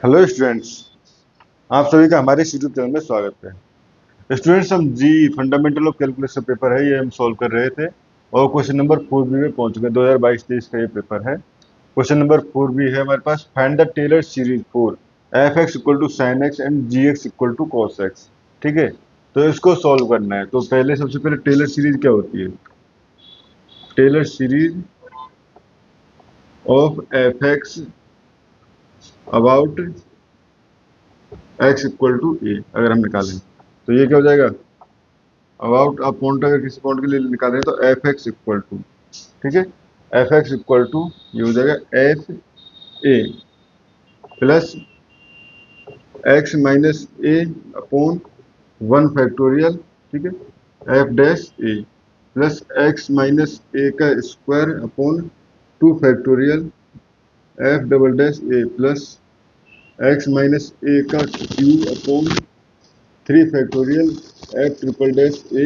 Hello students, आप सभी का हमारे यूट्यूब चैनल में स्वागत है। स्टूडेंट्स, हम जी फंडामेंटल ऑफ कैलकुलस पेपर है, ये हम सॉल्व कर रहे थे और क्वेश्चन नंबर 4B में पहुंच गए। 2022-23 का ये पेपर है। क्वेश्चन नंबर 4B है हमारे पास, find the Taylor series for f(x) = sin x and g(x) = cos x। ठीक है, तो इसको सॉल्व करना है। तो सबसे पहले टेलर सीरीज क्या होती है? Taylor series of f(x) about x = a अगर हम निकालें तो ये क्या हो जाएगा? अबाउट आप पॉइंट अगर किसी पॉइंट के लिए निकालें तो f(x) = ठीक है, f(x) = ये हो जाएगा f a plus x minus a upon 1 factorial. ठीक है, f dash a plus x minus a का square upon 2 factorial f double dash a plus x minus a का cube upon 3 factorial f triple dash a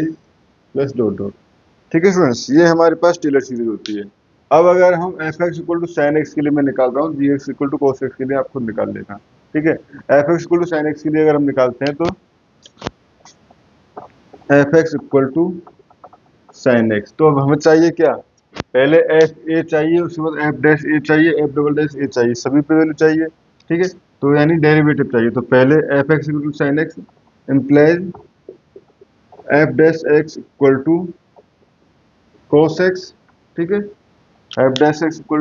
plus dot dot. ठीक है students, ये हमारे पास Taylor series होती है। अब अगर हम f(x) = sin x के लिए मैं निकाल रहा हूँ, g(x) = cos x के लिए आप खुद निकाल लेना। ठीक है, f(x) = sin x के लिए अगर हम निकालते हैं तो f(x) = sin x, तो अब हमें चाहिए क्या? पहले f a चाहिए, उसके बाद f डैश a चाहिए, f डबल डैश a चाहिए, सभी पे वैल्यू चाहिए। ठीक है, तो यानी डेरिवेटिव चाहिए। तो पहले f(x) = sin x implies f dash x = cos x। ठीक है, f dash x =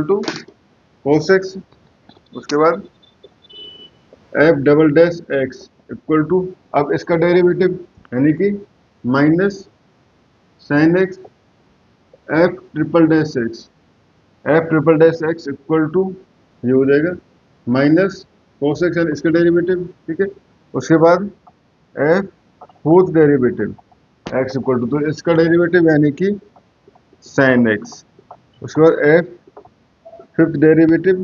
cos x, उसके बाद f double dash x equal to, अब इसका डेरिवेटिव यानी कि minus sine x f triple dash x, f triple dash x equal to ये हो जाएगा माइनस cos x यानी इसका डेरिवेटिव। ठीक है, उसके बाद f fourth derivative x equal to, तो इसका डेरिवेटिव यानी कि साइन x, उसके बाद f फिफ्थ डेरिवेटिव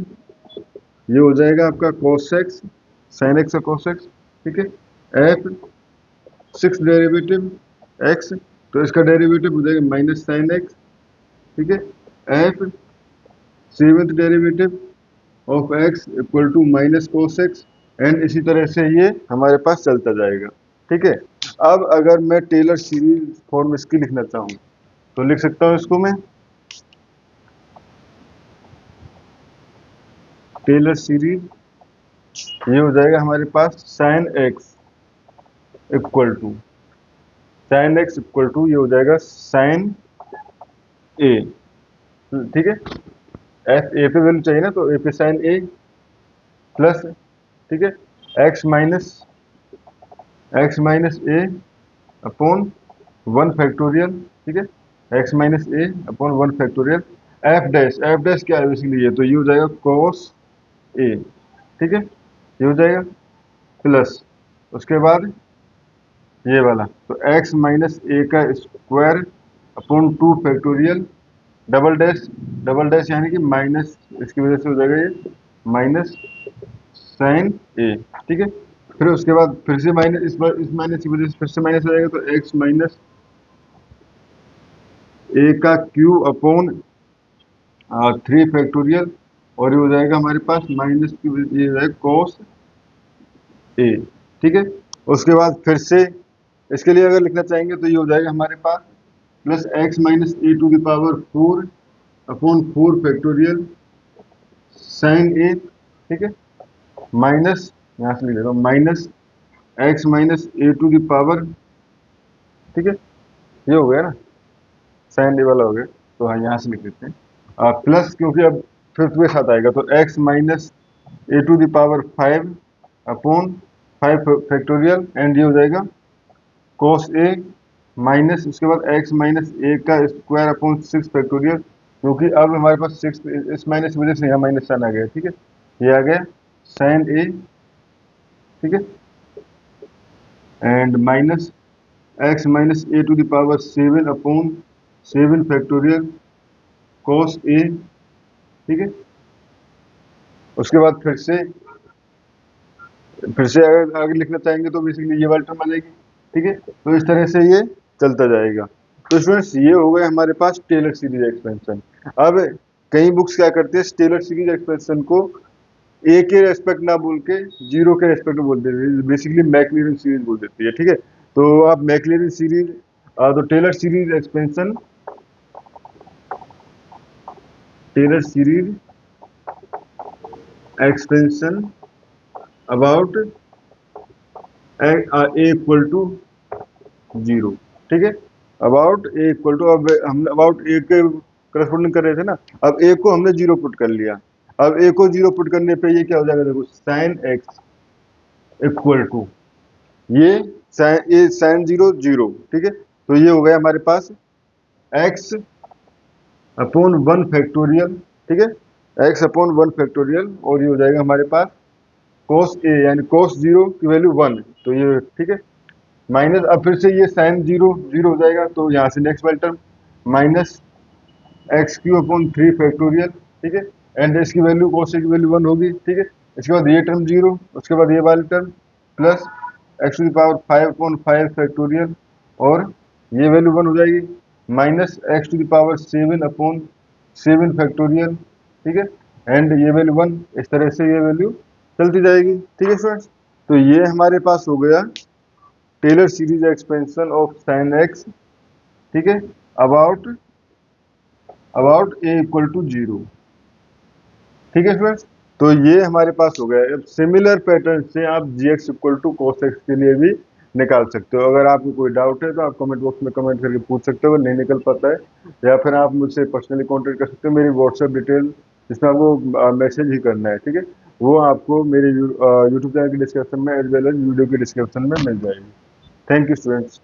ये हो जाएगा आपका cos x, sin x का cos x। ठीक है, f सिक्स डेरिवेटिव x, तो इसका डेरिवेटिव हो जाएगा माइनस साइन x। ठीक है, f seventh derivative of x equal to minus cos x, and इसी तरह से ये हमारे पास चलता जाएगा। ठीक है, अब अगर मैं टेलर सीरीज फॉर्म इसकी लिखना चाहूँ तो लिख सकता हूँ इसको मैं। टेलर सीरीज ये हो जाएगा हमारे पास साइन x इक्वल टू ये हो जाएगा साइन a। ठीक है, एफ ए पे वैल्यू चाहिए ना, तो ए पे साइन a प्लस, ठीक है, x minus a upon 1 factorial. ठीक है, x minus a upon 1 factorial f dash क्या है बेसिकली, ये तो ये हो जाएगा cos a। ठीक है, ये हो जाएगा प्लस, उसके बाद ये वाला तो x माइनस a का square upon 2 factorial double dash यानी कि माइनस, इसकी वजह से हो जाएगा ये माइनस साइन a। ठीक है, फिर उसके बाद फिर से माइनस, इस माइनस की वजह से फिर से माइनस हो जाएगा, तो x माइनस a का क्यूब अपॉन 3 फैक्टोरियल, और ये हो जाएगा हमारे पास माइनस की वजह ये हो जाएगा cos a। ठीक है, उसके बाद फिर से इसके लिए अगर लिखना चाहेंगे तो ये हो जाएगा हमारे पास plus x minus a to the power 4 upon 4 factorial sine a। ठीक है, माइनस, यहाँ से लिख देता हूँ minus x minus a to the power, ठीक है, ये हो गया ना, साइन a वाला हो गया, तो हाँ यहाँ से लिख देते हैं प्लस, क्योंकि अब फिफ्थ के साथ आएगा तो x minus a to the power 5 upon 5 factorial, and ये हो जाएगा cos a माइनस, उसके बाद x माइनस a का स्क्वायर अपॉन 6 फैक्टोरियल, क्योंकि अब हमारे पास 6 इस माइनस की वजह से यहाँ माइनस साइन आ गया। ठीक है, ये आ गया साइन a। ठीक है, and minus x minus a to the power 7 upon 7 factorial cos a। ठीक है, उसके बाद फिर से अगर आगे लिखना चाहेंगे तो बेसिकली ये वाली टर्म आ जाएगी। ठीक है, तो इस तरह से ये चलता जाएगा। तो स्टूडेंट्स, ये हो गए हमारे पास टेलर सीरीज एक्सपेंशन। अब कई बुक्स क्या करते हैं, टेलर सीरीज एक्सपेंशन को ए के रेस्पेक्ट ना बोल के जीरो के रेस्पेक्ट में बोल देती है, बेसिकली मैक्लॉरिन सीरीज बोल देती है, ठीक है। तो आप मैक्लॉरिन सीरीज, तो Taylor series expansion about A equal to zero, ठीक है। अबाउट ए इक्वल टू, अब हम अबाउट ए के करस्पॉन्डिंग कर रहे थे ना, अब ए को हमने जीरो पुट कर लिया। अब ए को जीरो पुट करने पे ये क्या हो जाएगा, देखो साइन एक्स इक्वल टू ये साइन जीरो जीरो, ठीक है। तो ये हो गया हमारे पास एक्स अपॉन वन फैक्टोरियल, ठीक है, एक्स अपॉन वन फैक्टोरियल, और ये हो जाएगा हमारे पास कोस ए, यानी कोस जीरो की वैल्यू वन, तो ये ठीक है। माइनस, अब फिर से ये साइन जीरो जीरो हो जाएगा, तो यहाँ से नेक्स्ट वाली term minus x Q upon three factorial, ठीक है। एंड इसकी वैल्यू कोस ए की वैल्यू वन होगी, ठीक है। इसके बाद ये टर्म जीरो, उसके बाद ये वाली term plus x to the power five upon five factorial, और ये वैल्यू वन हो जाएगी, minus x to the power seven upon seven factorial, ठीक है। एंड ये वैल्यू वन, इस तरह से ये वैल्यू चलती जाएगी, ठीक है स्टूडेंट्स। तो ये हमारे पास हो गया Taylor series expansion of sine x, ठीक है, about about A equal to zero, ठीक है स्टूडेंट्स। तो ये हमारे पास हो गया। अब सिमिलर पैटर्न से आप g x equal to cos x के लिए भी निकाल सकते हो। अगर आपको कोई डाउट है तो आप कमेंट बॉक्स में कमेंट करके पूछ सकते हो, अगर नहीं निकल पाता है, या फिर आप मुझसे पर्सनली कॉन्टेक्ट कर सकते हो। मेरी व्हाट्सएप डिटेल जिसमें आपको मैसेज ही करना है, ठीक है, वो आपको मेरे यूट्यूब चैनल के डिस्क्रिप्शन में एज वेल एज वीडियो के डिस्क्रिप्शन में मिल जाएगी। Thank you students.